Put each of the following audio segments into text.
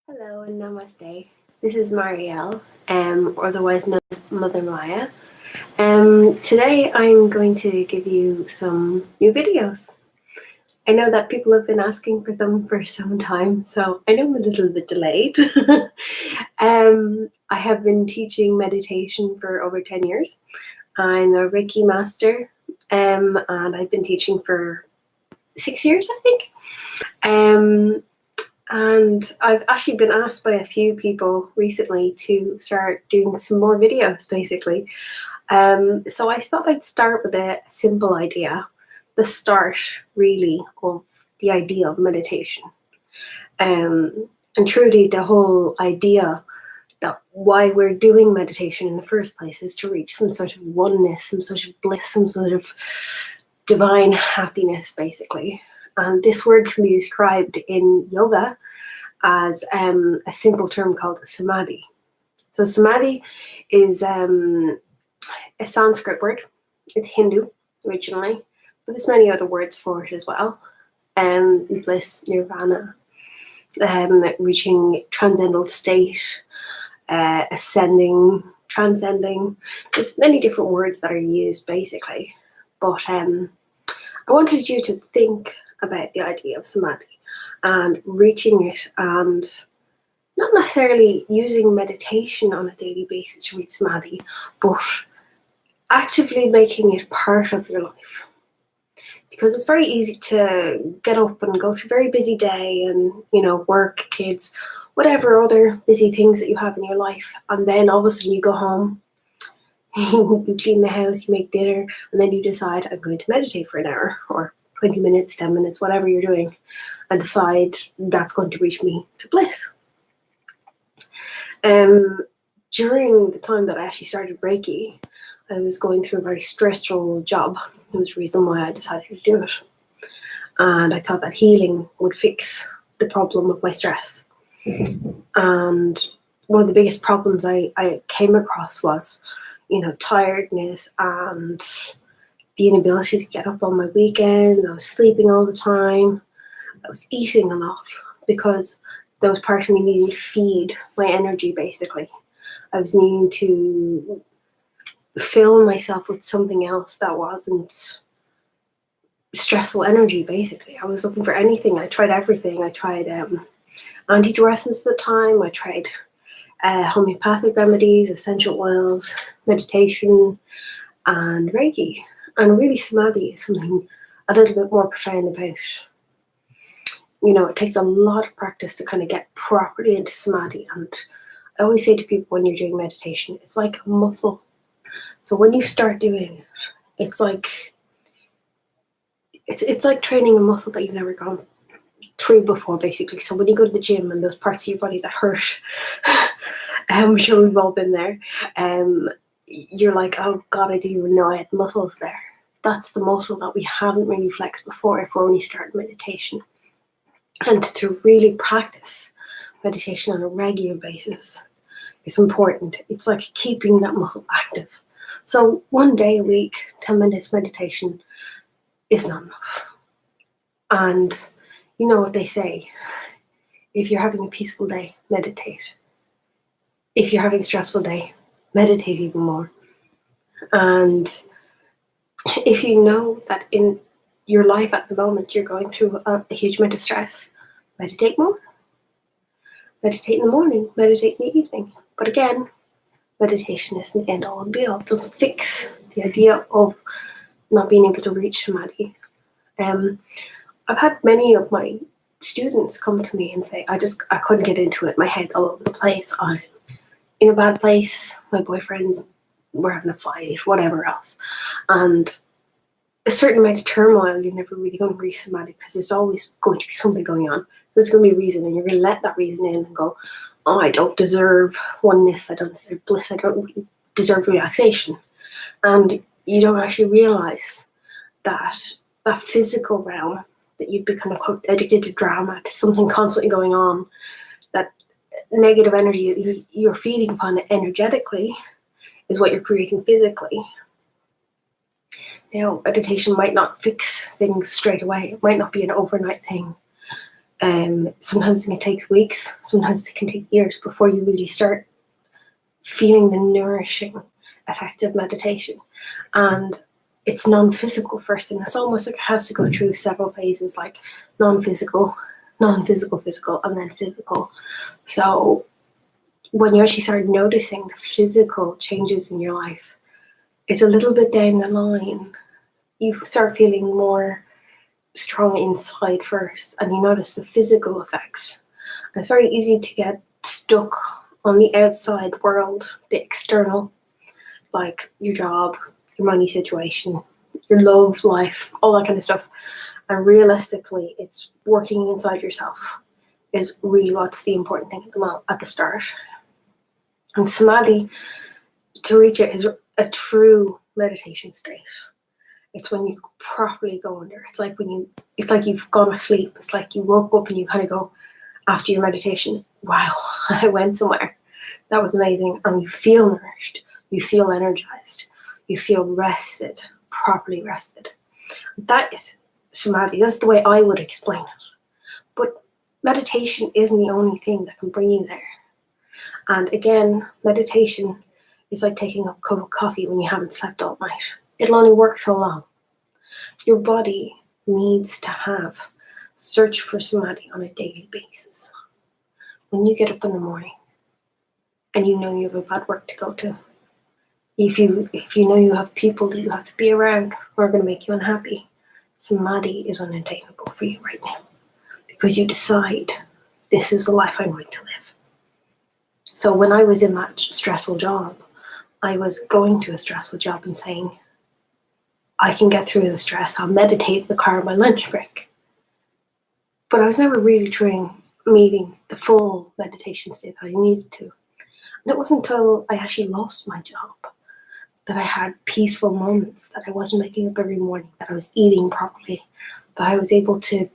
Hello and Namaste. This is Marielle, otherwise known as Mother Maya. Today I'm going to give you some new videos. I know that people have been asking for them for some time, so I know I'm a little bit delayed. I have been teaching meditation for over 10 years. I'm a Reiki master, and I've been teaching for 6 years, I think. And I've actually been asked by a few people recently to start doing some more videos, basically. So I thought I'd start with a simple idea, the start, really, of the idea of meditation. And truly, the whole idea that why we're doing meditation in the first place is to reach some sort of oneness, some sort of bliss, some sort of divine happiness, basically. And this word can be described in yoga as a simple term called Samadhi. So Samadhi is a Sanskrit word. It's Hindu originally, but there's many other words for it as well. Bliss, nirvana, reaching transcendental state, ascending, transcending. There's many different words that are used, basically. But I wanted you to think about the idea of Samadhi and reaching it, and not necessarily using meditation on a daily basis to reach Samadhi, but actively making it part of your life. Because it's very easy to get up and go through a very busy day and, work, kids, whatever other busy things that you have in your life, and then all of a sudden you go home, you clean the house, you make dinner, and then you decide, I'm going to meditate for an hour, or 20 minutes, 10 minutes, whatever you're doing, and decide that's going to reach me to bliss. During the time that I actually started Reiki, I was going through a very stressful job. It was the reason why I decided to do it. And I thought that healing would fix the problem of my stress. And one of the biggest problems I came across was, tiredness and the inability to get up on my weekends. I was sleeping all the time. I was eating a lot because there was part of me needing to feed my energy, basically. I was needing to fill myself with something else that wasn't stressful energy, basically. I was looking for anything. I tried everything. I tried antidepressants at the time. I tried homeopathic remedies, essential oils, meditation, and Reiki. And really, Samadhi is something a little bit more profound about. It takes a lot of practice to kind of get properly into Samadhi. And I always say to people when you're doing meditation, it's like a muscle. So when you start doing it, it's like training a muscle that you've never gone through before, basically. So when you go to the gym and those parts of your body that hurt, I'm sure we've all been there, you're like, oh God, I didn't even know I had muscles there. That's the muscle that we haven't really flexed before if we're only starting meditation. And to really practice meditation on a regular basis is important. It's like keeping that muscle active. So 1 day a week, 10 minutes meditation is not enough. And you know what they say, if you're having a peaceful day, meditate. If you're having a stressful day, meditate even more. And if you know that in your life at the moment you're going through a huge amount of stress, meditate more. Meditate in the morning, meditate in the evening. But again, meditation isn't the end all and be all. It doesn't fix the idea of not being able to reach Samadhi. I've had many of my students come to me and say, I couldn't get into it. My head's all over the place. I'm in a bad place. My boyfriend's, we're having a fight, whatever else. And a certain amount of turmoil, you're never really going to reach Samadhi because there's always going to be something going on. There's going to be a reason, and you're going to let that reason in and go, oh, I don't deserve oneness, I don't deserve bliss, I don't deserve relaxation. And you don't actually realize that that physical realm, that you've become addicted to drama, to something constantly going on, that negative energy you're feeding upon energetically is what you're creating physically. Meditation might not fix things straight away. It might not be an overnight thing. Sometimes it can take weeks, sometimes it can take years before you really start feeling the nourishing effect of meditation. And it's non-physical first, and it's almost like it has to go through several phases, like non-physical, physical, and then physical. So when you actually start noticing the physical changes in your life, it's a little bit down the line. You start feeling more strong inside first, and you notice the physical effects. And it's very easy to get stuck on the outside world, the external, like your job, your money situation, your love life, all that kind of stuff. And realistically, it's working inside yourself is really what's the important thing at the start. And Samadhi, to reach it, is a true meditation state. It's when you properly go under. It's like you've gone to sleep. It's like you woke up and you kind of go, after your meditation, wow, I went somewhere. That was amazing. And you feel nourished. You feel energized. You feel rested, properly rested. That is Samadhi. That's the way I would explain it. But meditation isn't the only thing that can bring you there. And again, meditation is like taking a cup of coffee when you haven't slept all night. It'll only work so long. Your body needs to search for Samadhi on a daily basis. When you get up in the morning and you know you have a bad work to go to, if you know you have people that you have to be around who are going to make you unhappy, Samadhi is unattainable for you right now, because you decide, this is the life I'm going to live. So when I was in that stressful job, I was going to a stressful job and saying, I can get through the stress. I'll meditate in the car on my lunch break. But I was never really meeting the full meditation state that I needed to. And it wasn't until I actually lost my job that I had peaceful moments, that I wasn't waking up every morning, that I was eating properly, that I was able to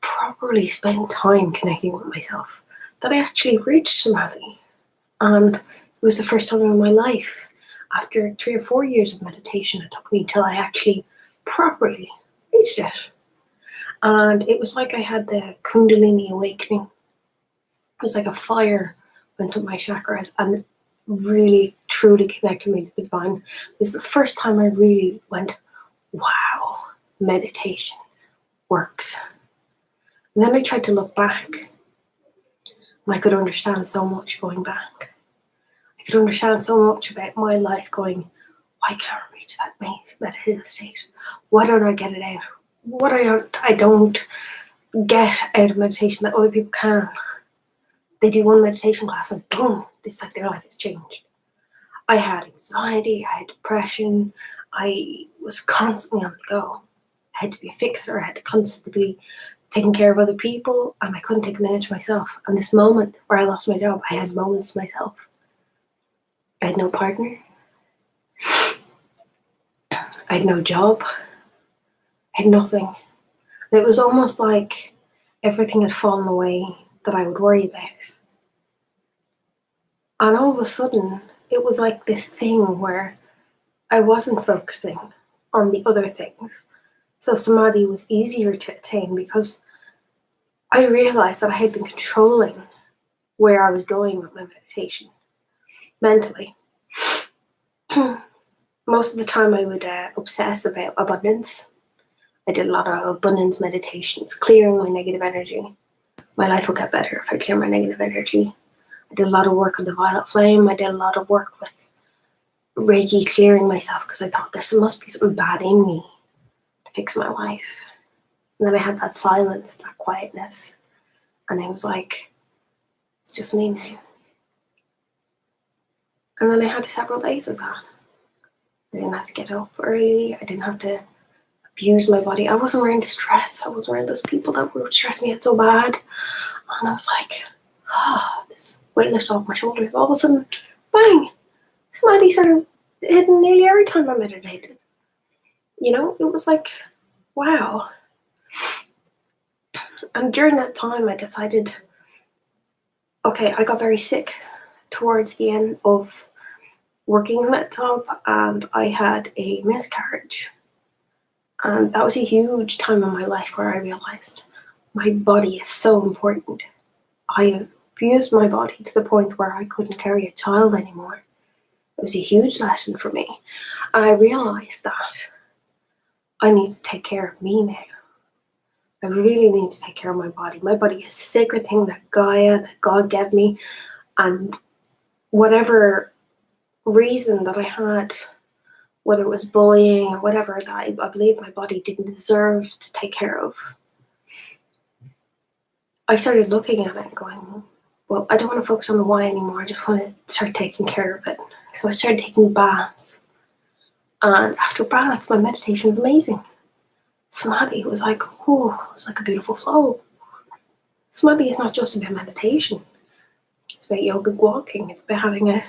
properly spend time connecting with myself, that I actually reached Samadhi. And it was the first time in my life, after 3 or 4 years of meditation, it took me till I actually properly reached it. And it was like I had the Kundalini awakening. It was like a fire went up my chakras and really, truly connected me to the divine. It was the first time I really went, wow, meditation works. And then I tried to look back, and I could understand so much going back. I could understand so much about my life going, why can't I reach that meditative state? Why don't I get it out? What I don't get out of meditation that other people can. They do one meditation class and boom, it's like their life has changed. I had anxiety, I had depression, I was constantly on the go. I had to be a fixer, I had to constantly be taking care of other people, and I couldn't take a minute to myself. And this moment where I lost my job, I had moments to myself. I had no partner. I had no job. I had nothing. And it was almost like everything had fallen away that I would worry about. And all of a sudden, it was like this thing where I wasn't focusing on the other things. So Samadhi was easier to attain because I realized that I had been controlling where I was going with my meditation mentally. Most of the time I would obsess about abundance. I did a lot of abundance meditations, clearing my negative energy. My life will get better if I clear my negative energy. I did a lot of work with the violet flame. I did a lot of work with Reiki, clearing myself, because I thought there must be something bad in me to fix my life. And then I had that silence, that quietness. And I was like, it's just me now. And then I had several days of that. I didn't have to get up early. I didn't have to abuse my body. I wasn't wearing stress. I wasn't wearing those people that would stress me out so bad. And I was like, this weight lifted off my shoulders. All of a sudden, bang! Samadhi started hitting nearly every time I meditated. You know, it was like, wow. And during that time, I decided, okay, I got very sick towards the end of working in that job, and I had a miscarriage. And that was a huge time in my life where I realized my body is so important. I abused my body to the point where I couldn't carry a child anymore. It was a huge lesson for me. And I realized that I need to take care of me now. I really need to take care of my body. My body is a sacred thing that God gave me. And whatever reason that I had, whether it was bullying or whatever, that I believe my body didn't deserve to take care of, I started looking at it and going, well, I don't want to focus on the why anymore. I just want to start taking care of it. So I started taking baths. And after baths, my meditation was amazing. Samadhi was like, oh, it was like a beautiful flow. Samadhi is not just about meditation. It's about yogic walking. It's about having a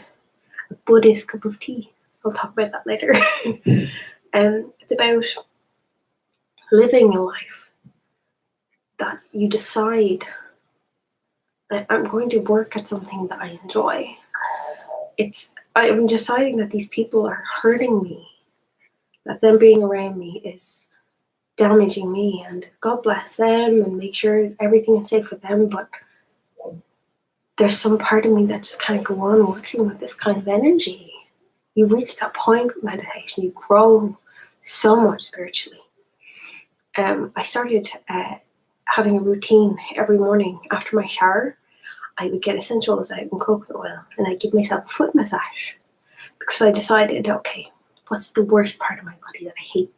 Buddhist cup of tea. I'll talk about that later. It's about living a life that you decide, I'm going to work at something that I enjoy. I'm deciding that these people are hurting me, that them being around me is damaging me, and God bless them and make sure everything is safe for them, but there's some part of me that just can't go on working with this kind of energy. You reach that point with meditation, you grow so much spiritually. I started having a routine every morning after my shower. I would get essentials out and coconut oil, and I'd give myself a foot massage, because I decided, okay, what's the worst part of my body that I hate?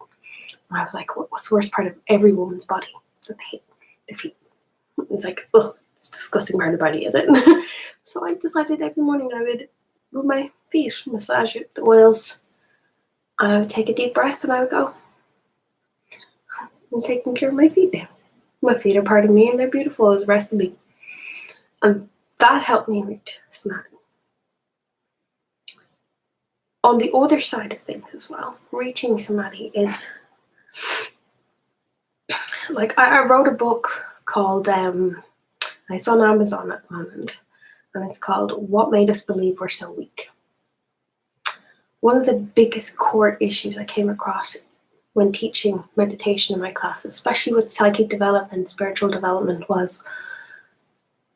And I was like, what's the worst part of every woman's body that they hate? Their feet. It's like, oh, it's a disgusting part of the body, is it? So I decided every morning I would rub my feet, massage it, the oils, and I would take a deep breath and I would go, I'm taking care of my feet now. My feet are part of me and they're beautiful as the rest of me. And that helped me reach Samadhi. On the other side of things as well, reaching Samadhi is, like, I wrote a book called, it's on Amazon at the moment, and it's called What Made Us Believe We're So Weak. One of the biggest core issues I came across when teaching meditation in my classes, especially with psychic development, spiritual development, was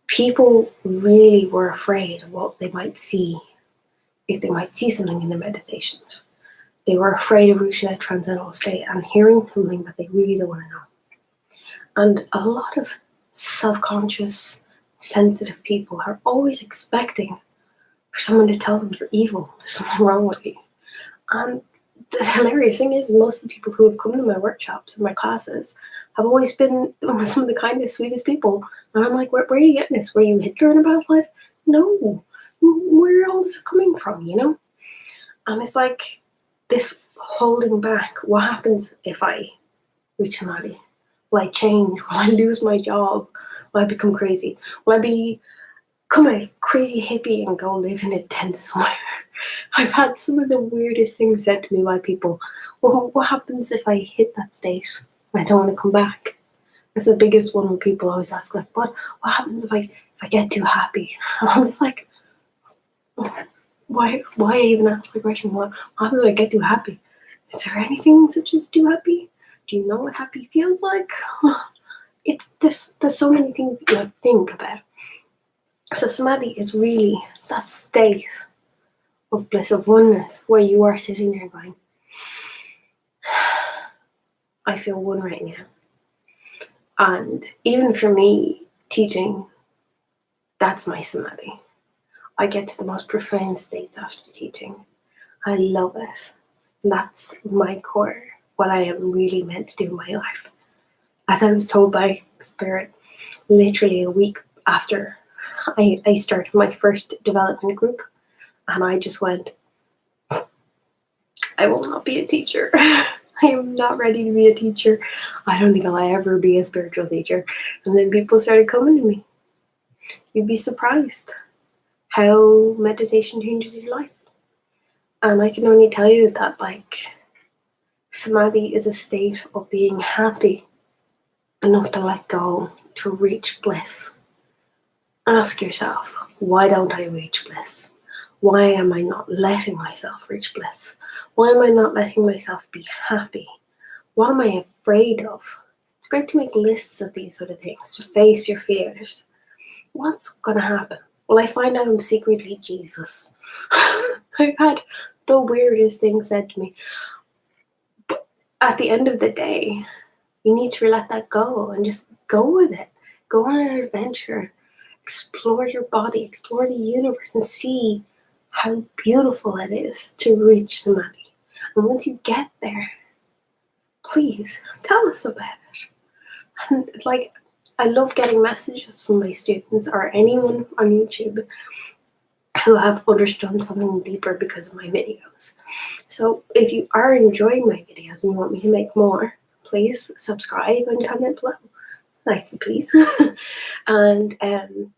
people really were afraid of what they might see, if they might see something in their meditations. They were afraid of reaching that transcendental state and hearing something that they really don't want to know. And a lot of self-conscious, sensitive people are always expecting for someone to tell them they're evil, there's something wrong with you. And the hilarious thing is, most of the people who have come to my workshops and my classes have always been some of the kindest, sweetest people. And I'm like, where are you getting this? Were you Hitler in a past life? No. Where are all this coming from, you know? And it's like this holding back. What happens if I reach Samadhi? Will I change? Will I lose my job? Will I become crazy? Will I become a crazy hippie and go live in a tent somewhere? I've had some of the weirdest things said to me by people. Well, what happens if I hit that state? I don't want to come back. That's the biggest one when people always ask, like, what happens if I get too happy? And I'm just like, why even ask the question? What happens if I get too happy? Is there anything such as too happy? Do you know what happy feels like? There's so many things that you have to think about. So Samadhi is really that state of bliss, of oneness, where you are sitting there going, I feel one right now. And even for me, teaching, that's my Samadhi. I get to the most profound states after teaching. I love it. And that's my core, what I am really meant to do in my life. As I was told by Spirit, literally a week after I started my first development group, and I just went, I will not be a teacher. I am not ready to be a teacher. I don't think I'll ever be a spiritual teacher. And then people started coming to me. You'd be surprised how meditation changes your life. And I can only tell you that, like, Samadhi is a state of being happy enough to let go, to reach bliss. Ask yourself, why don't I reach bliss? Why am I not letting myself reach bliss? Why am I not letting myself be happy? What am I afraid of? It's great to make lists of these sort of things, to face your fears. What's going to happen? Well, I find out I'm secretly Jesus. I've had the weirdest things said to me. But at the end of the day, you need to let that go and just go with it. Go on an adventure. Explore your body, explore the universe, and see how beautiful it is to reach Samadhi. And once you get there, please tell us about it. And it's like, I love getting messages from my students or anyone on YouTube who have understood something deeper because of my videos. So if you are enjoying my videos and you want me to make more, please subscribe and comment below. Nicely, please. And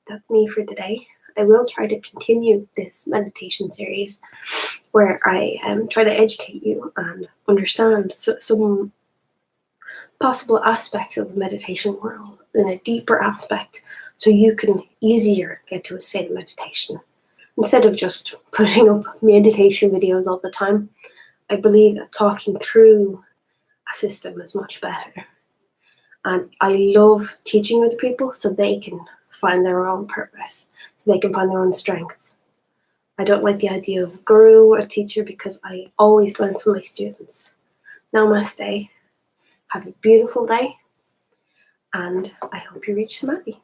that's me for today. I will try to continue this meditation series where I try to educate you and understand some possible aspects of the meditation world in a deeper aspect, so you can easier get to a state of meditation. Instead of just putting up meditation videos all the time, I believe that talking through a system is much better. And I love teaching other people so they can find their own purpose, so they can find their own strength. I don't like the idea of guru or teacher because I always learn from my students. Namaste. Have a beautiful day, and I hope you reach Samadhi.